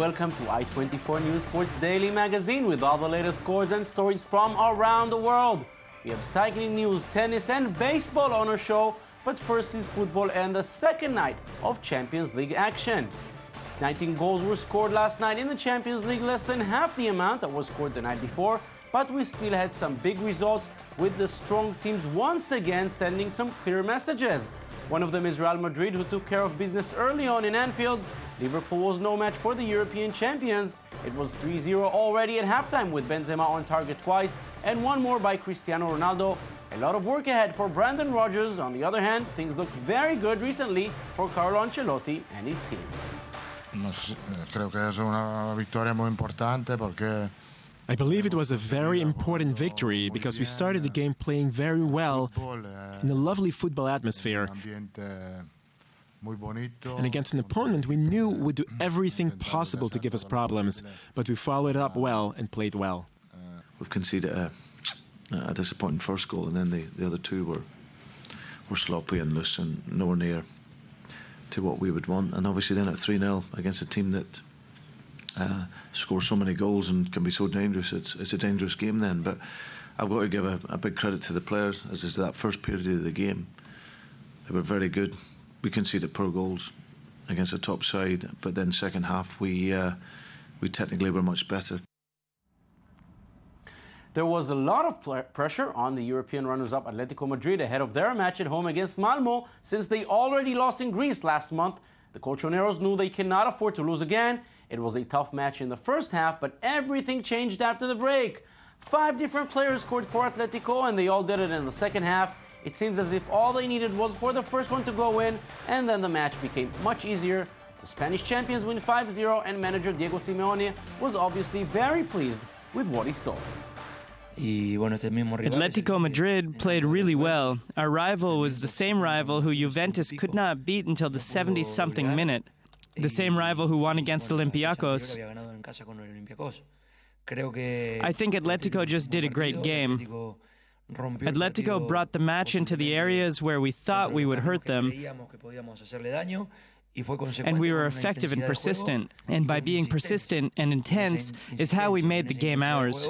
welcome to i24 News Sports Daily Magazine with all the latest scores and stories from around the world. We have cycling news, tennis and baseball on our show, but first is football and the second night of Champions League action. 19 goals were scored last night in the Champions League, less than half the amount that was scored the night before, but we still had some big results with the strong teams once again sending some clear messages. One of them is Real Madrid, who took care of business early on in Anfield. Liverpool was no match for the European champions. It was 3-0 already at halftime with Benzema on target twice and one more by Cristiano Ronaldo. A lot of work ahead for Brandon Rodgers. On the other hand, things look very good recently for Carlo Ancelotti and his team. Creo que es una victoria muy importante porque I believe it was a very important victory because we started the game playing very well in a lovely football atmosphere and against an opponent we knew would do everything possible to give us problems, but we followed up well and played well. We've conceded a disappointing first goal, and then the other two were sloppy and loose and nowhere near to what we would want. And obviously then at 3-0 against a team that scores so many goals and can be so dangerous, it's a dangerous game then. But I've got to give a big credit to the players, as is that first period of the game. They were very good. We conceded poor goals against a top side, but then second half we technically were much better. There was a lot of pressure on the European runners-up Atletico Madrid ahead of their match at home against Malmo, since they already lost in Greece last month. The Colchoneros knew they cannot afford to lose again. It was a tough match in the first half, but everything changed after the break. 5 different players scored for Atletico, and they all did it in the second half. It seems as if all they needed was for the first one to go in, and then the match became much easier. The Spanish champions win 5-0, and manager Diego Simeone was obviously very pleased with what he saw. Atletico Madrid played really well. Our rival was the same rival who Juventus could not beat until the 70-something minute. The same rival who won against Olympiacos. I think Atletico just did a great game. Atletico brought the match into the areas where we thought we would hurt them, and we were effective and persistent. And by being persistent and intense is how we made the game ours.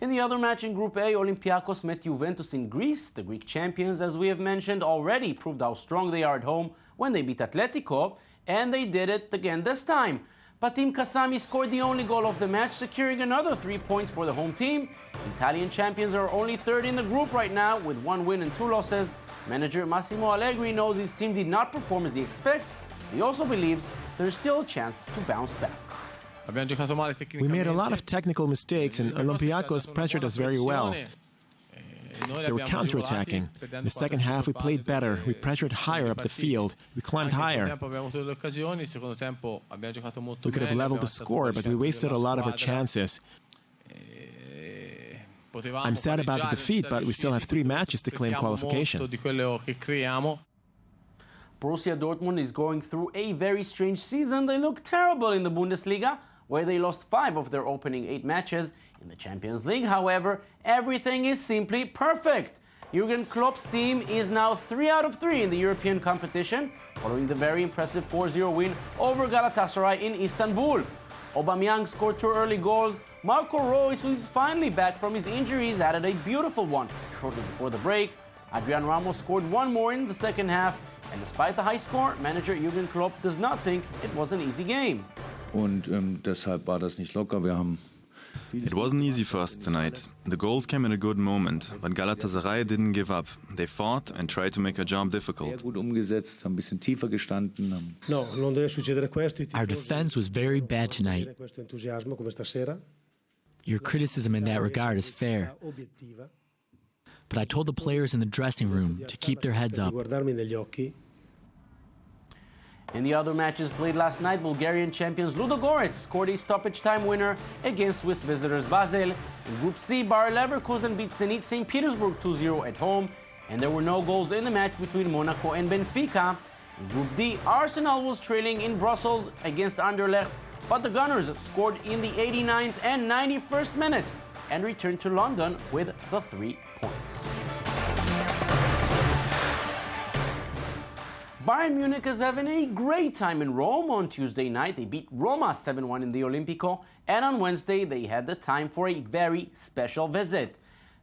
In the other match in Group A, Olympiacos met Juventus in Greece. The Greek champions, as we have mentioned, already proved how strong they are at home when they beat Atletico, and they did it again this time. But Team Kasami scored the only goal of the match, securing another 3 points for the home team. The Italian champions are only third in the group right now with 1 win and 2 losses. Manager Massimo Allegri knows his team did not perform as he expects. He also believes there's still a chance to bounce back. We made a lot of technical mistakes and Olympiacos pressured us very well. They were counterattacking. In the second half we played better. We pressured higher up the field. We climbed higher. We could have leveled the score, but we wasted a lot of our chances. I'm sad about the defeat, but we still have 3 matches to claim qualification. Borussia Dortmund is going through a very strange season. They look terrible in the Bundesliga, where they lost 5 of their opening 8 matches. In the Champions League, however, everything is simply perfect. Jurgen Klopp's team is now 3 out of 3 in the European competition, following the very impressive 4-0 win over Galatasaray in Istanbul. Aubameyang scored 2 early goals. Marco Reus, who is finally back from his injuries, added a beautiful one shortly before the break. Adrian Ramos scored 1 more in the second half, and despite the high score, manager Jurgen Klopp does not think it was an easy game. It wasn't easy for us tonight. The goals came in a good moment, but Galatasaray didn't give up. They fought and tried to make our job difficult. Our defense was very bad tonight. Your criticism in that regard is fair. But I told the players in the dressing room to keep their heads up. In the other matches played last night, Bulgarian champions Ludogorets scored a stoppage-time winner against Swiss visitors Basel. In Group C, Bayer Leverkusen beat Zenit St. Petersburg 2-0 at home, and there were no goals in the match between Monaco and Benfica. In Group D, Arsenal was trailing in Brussels against Anderlecht, but the Gunners scored in the 89th and 91st minutes and returned to London with the 3 points. Bayern Munich is having a great time in Rome. On Tuesday night, they beat Roma 7-1 in the Olimpico, and on Wednesday, they had the time for a very special visit.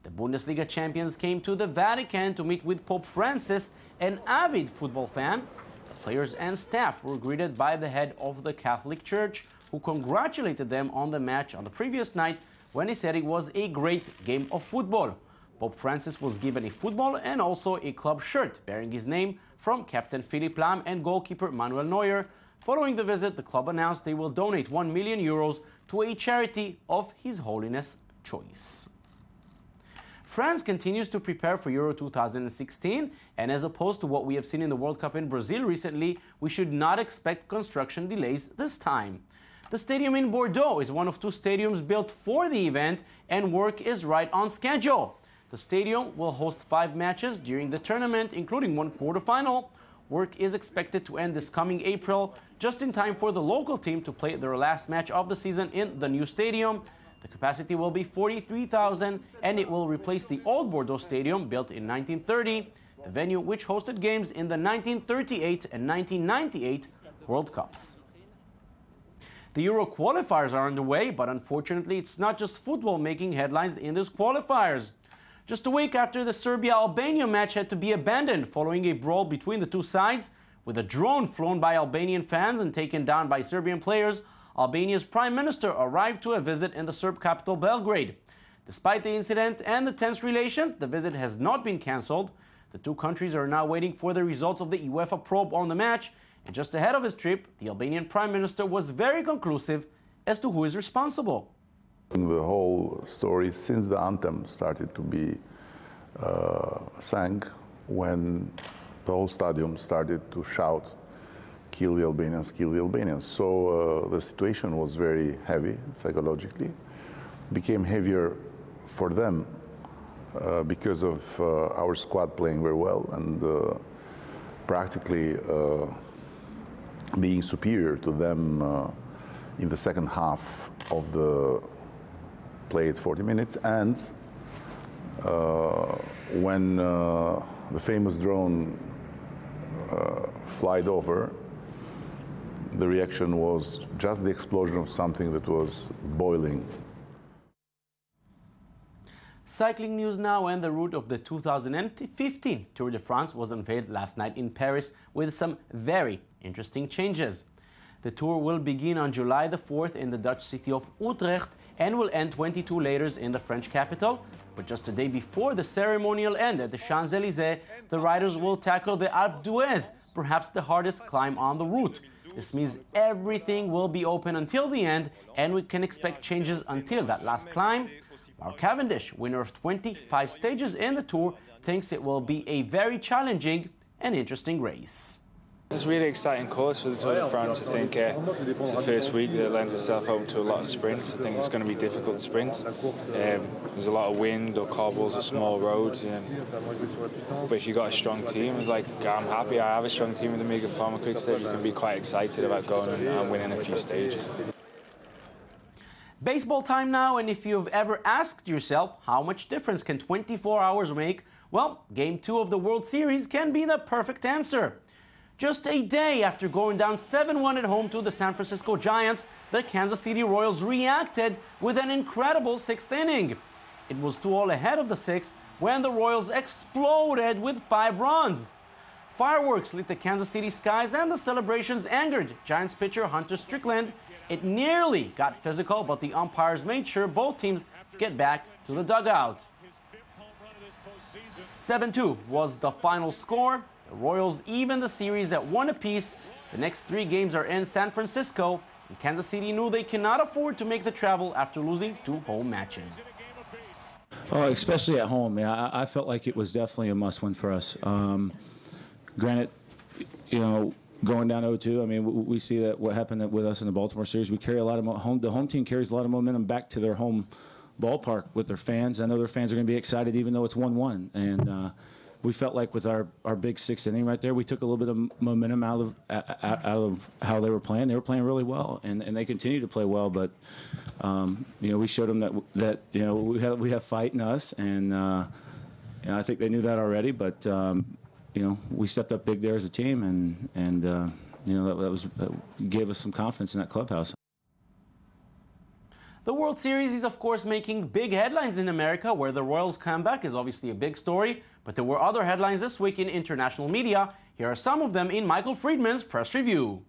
The Bundesliga champions came to the Vatican to meet with Pope Francis, an avid football fan. The players and staff were greeted by the head of the Catholic Church, who congratulated them on the match on the previous night when he said it was a great game of football. Pope Francis was given a football and also a club shirt bearing his name from captain Philipp Lahm and goalkeeper Manuel Neuer. Following the visit, the club announced they will donate 1 million euros to a charity of His Holiness' choice. France continues to prepare for Euro 2016, and as opposed to what we have seen in the World Cup in Brazil recently, we should not expect construction delays this time. The stadium in Bordeaux is one of 2 stadiums built for the event, and work is right on schedule. The stadium will host 5 matches during the tournament, including 1 quarterfinal. Work is expected to end this coming April, just in time for the local team to play their last match of the season in the new stadium. The capacity will be 43,000, and it will replace the old Bordeaux Stadium built in 1930, the venue which hosted games in the 1938 and 1998 World Cups. The Euro qualifiers are underway, but unfortunately it's not just football making headlines in these qualifiers. Just a week after the Serbia-Albania match had to be abandoned following a brawl between the 2 sides, with a drone flown by Albanian fans and taken down by Serbian players, Albania's prime minister arrived to a visit in the Serb capital Belgrade. Despite the incident and the tense relations, the visit has not been cancelled. The 2 countries are now waiting for the results of the UEFA probe on the match, and just ahead of his trip, the Albanian prime minister was very conclusive as to who is responsible. The whole story since the anthem started to be sang, when the whole stadium started to shout, "Kill the Albanians, kill the Albanians." So the situation was very heavy psychologically, became heavier for them because of our squad playing very well and practically being superior to them in the second half of the played 40 minutes, and when the famous drone flied over, the reaction was just the explosion of something that was boiling. Cycling news now, and the route of the 2015 Tour de France was unveiled last night in Paris with some very interesting changes. The tour will begin on July the 4th in the Dutch city of Utrecht and will end 22 days in the French capital. But just a day before the ceremonial end at the Champs-Élysées, the riders will tackle the Alpe d'Huez, perhaps the hardest climb on the route. This means everything will be open until the end, and we can expect changes until that last climb. Mark Cavendish, winner of 25 stages in the Tour, thinks it will be a very challenging and interesting race. It's a really exciting course for the Tour de France. I think it's the first week that lends itself open to a lot of sprints. I think it's going to be difficult sprints. There's a lot of wind or cobbles or small roads. But if you've got a strong team, it's like, I'm happy I have a strong team in the Mega Pharma Quick Step. You can be quite excited about going and winning a few stages. Baseball time now, and if you've ever asked yourself how much difference can 24 hours make, well, Game 2 of the World Series can be the perfect answer. Just a day after going down 7-1 at home to the San Francisco Giants, the Kansas City Royals reacted with an incredible 6th inning. It was 2-all ahead of the 6th when the Royals exploded with 5 runs. Fireworks lit the Kansas City skies, and the celebrations angered Giants pitcher Hunter Strickland. It nearly got physical, but the umpires made sure both teams get back to the dugout. 7-2 was the final score. The Royals even the series at 1 apiece. The next 3 games are in San Francisco, and Kansas City knew they cannot afford to make the travel after losing 2 home matches. Oh, especially at home. Yeah, I felt like it was definitely a must-win for us. Granted, going down 0-2, I mean, we see that what happened with us in the Baltimore series. We carry a lot of the home team carries a lot of momentum back to their home ballpark with their fans. I know their fans are going to be excited, even though it's 1-1. And we felt like with our big 6th inning right there, we took a little bit of momentum out of how they were playing. They were playing really well, and they continue to play well. But we showed them that we have fight in us, and I think they knew that already. But we stepped up big there as a team, and that gave us some confidence in that clubhouse. The World Series is, of course, making big headlines in America, where the Royals' comeback is obviously a big story. But there were other headlines this week in international media. Here are some of them in Michael Friedman's press review.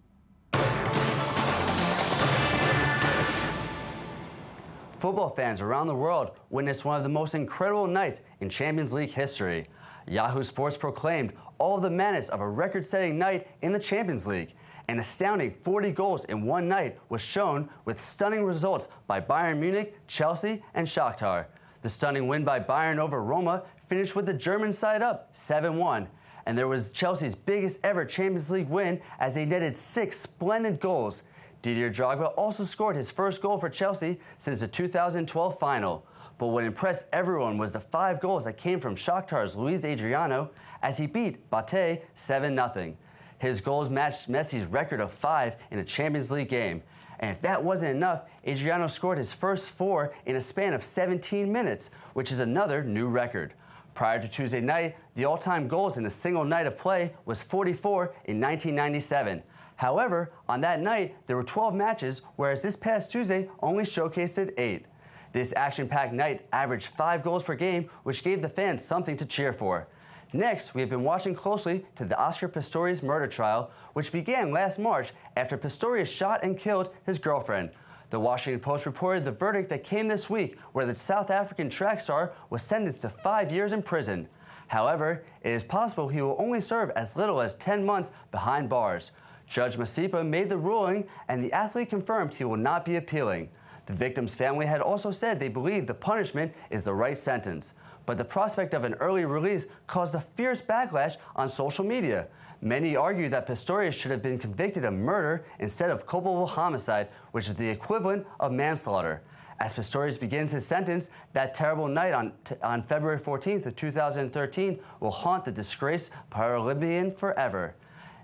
Football fans around the world witnessed one of the most incredible nights in Champions League history. Yahoo Sports proclaimed all of the madness of a record-setting night in the Champions League. An astounding 40 goals in one night was shown, with stunning results by Bayern Munich, Chelsea, and Shakhtar. The stunning win by Bayern over Roma finished with the German side up 7-1. And there was Chelsea's biggest ever Champions League win, as they netted 6 splendid goals. Didier Drogba also scored his first goal for Chelsea since the 2012 final. But what impressed everyone was the 5 goals that came from Shakhtar's Luis Adriano, as he beat Bate 7-0. His goals matched Messi's record of 5 in a Champions League game. And if that wasn't enough, Adriano scored his first 4 in a span of 17 minutes, which is another new record. Prior to Tuesday night, the all-time goals in a single night of play was 44 in 1997. However, on that night, there were 12 matches, whereas this past Tuesday only showcased 8. This action-packed night averaged 5 goals per game, which gave the fans something to cheer for. Next, we have been watching closely to the Oscar Pistorius murder trial, which began last March after Pistorius shot and killed his girlfriend. The Washington Post reported the verdict that came this week, where the South African track star was sentenced to 5 years in prison. However, it is possible he will only serve as little as 10 months behind bars. Judge Masipa made the ruling, and the athlete confirmed he will not be appealing. The victim's family had also said they believe the punishment is the right sentence. But the prospect of an early release caused a fierce backlash on social media. Many argue that Pistorius should have been convicted of murder instead of culpable homicide, which is the equivalent of manslaughter. As Pistorius begins his sentence, that terrible night on February 14th of 2013 will haunt the disgraced Paralympian forever.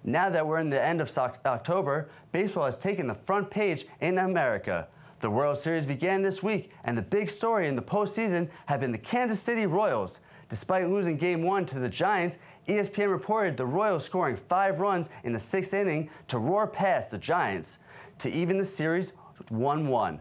Now that we're in the end of October, baseball has taken the front page in America. The World Series began this week, and the big story in the postseason have been the Kansas City Royals. Despite losing Game 1 to the Giants, ESPN reported the Royals scoring 5 runs in the 6th inning to roar past the Giants to even the series 1-1.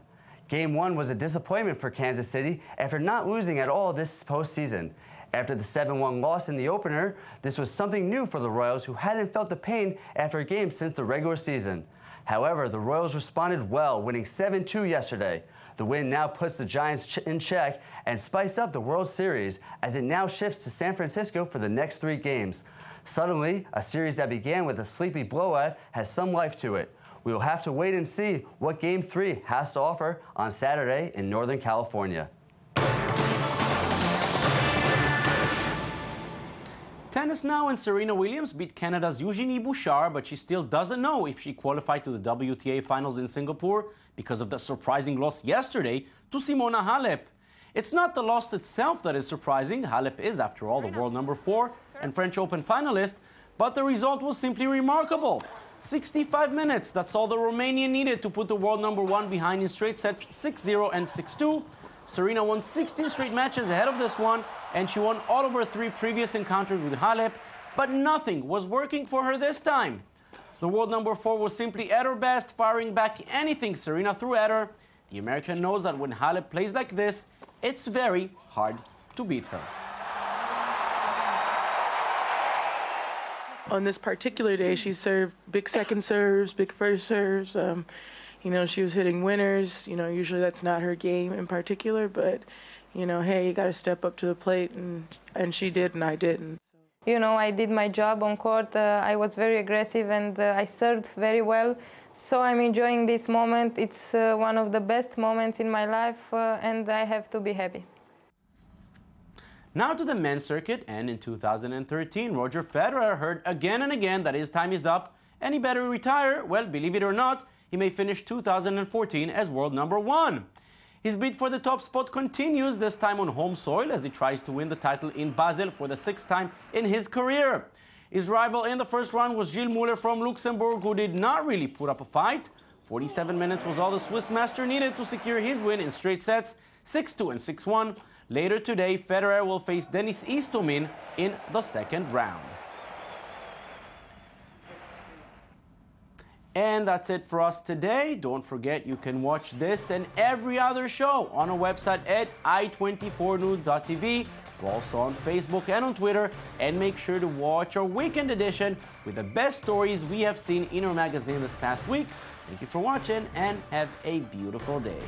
Game 1 was a disappointment for Kansas City after not losing at all this postseason. After the 7-1 loss in the opener, this was something new for the Royals, who hadn't felt the pain after a game since the regular season. However, the Royals responded well, winning 7-2 yesterday. The win now puts the Giants in check and spiced up the World Series, as it now shifts to San Francisco for the next 3 games. Suddenly, a series that began with a sleepy blowout has some life to it. We will have to wait and see what Game 3 has to offer on Saturday in Northern California. Tennis now, and Serena Williams beat Canada's Eugenie Bouchard, but she still doesn't know if she qualified to the WTA finals in Singapore because of the surprising loss yesterday to Simona Halep. It's not the loss itself that is surprising. Halep is, after all, the world number 4 and French Open finalist, but the result was simply remarkable. 65 minutes, that's all the Romanian needed to put the world number 1 behind in straight sets 6-0 and 6-2. Serena won 16 straight matches ahead of this one, and she won all of her 3 previous encounters with Halep, but nothing was working for her this time. The world number 4 was simply at her best, firing back anything Serena threw at her. The American knows that when Halep plays like this, it's very hard to beat her. On this particular day, she served big second serves, big first serves. She was hitting winners. Usually that's not her game in particular, but, hey, you got to step up to the plate, and she did, and I didn't. I did my job on court. I was very aggressive, and I served very well. So I'm enjoying this moment. It's one of the best moments in my life, and I have to be happy. Now to the men's circuit, and in 2013, Roger Federer heard again and again that his time is up, and he better retire. Well, believe it or not, he may finish 2014 as world number 1. His bid for the top spot continues, this time on home soil, as he tries to win the title in Basel for the 6th time in his career. His rival in the first round was Gilles Muller from Luxembourg, who did not really put up a fight. 47 minutes was all the Swiss master needed to secure his win in straight sets, 6-2 and 6-1. Later today, Federer will face Denis Istomin in the second round. And that's it for us today. Don't forget you can watch this and every other show on our website at i24news.tv. We're also on Facebook and on Twitter. And make sure to watch our weekend edition with the best stories we have seen in our magazine this past week. Thank you for watching and have a beautiful day.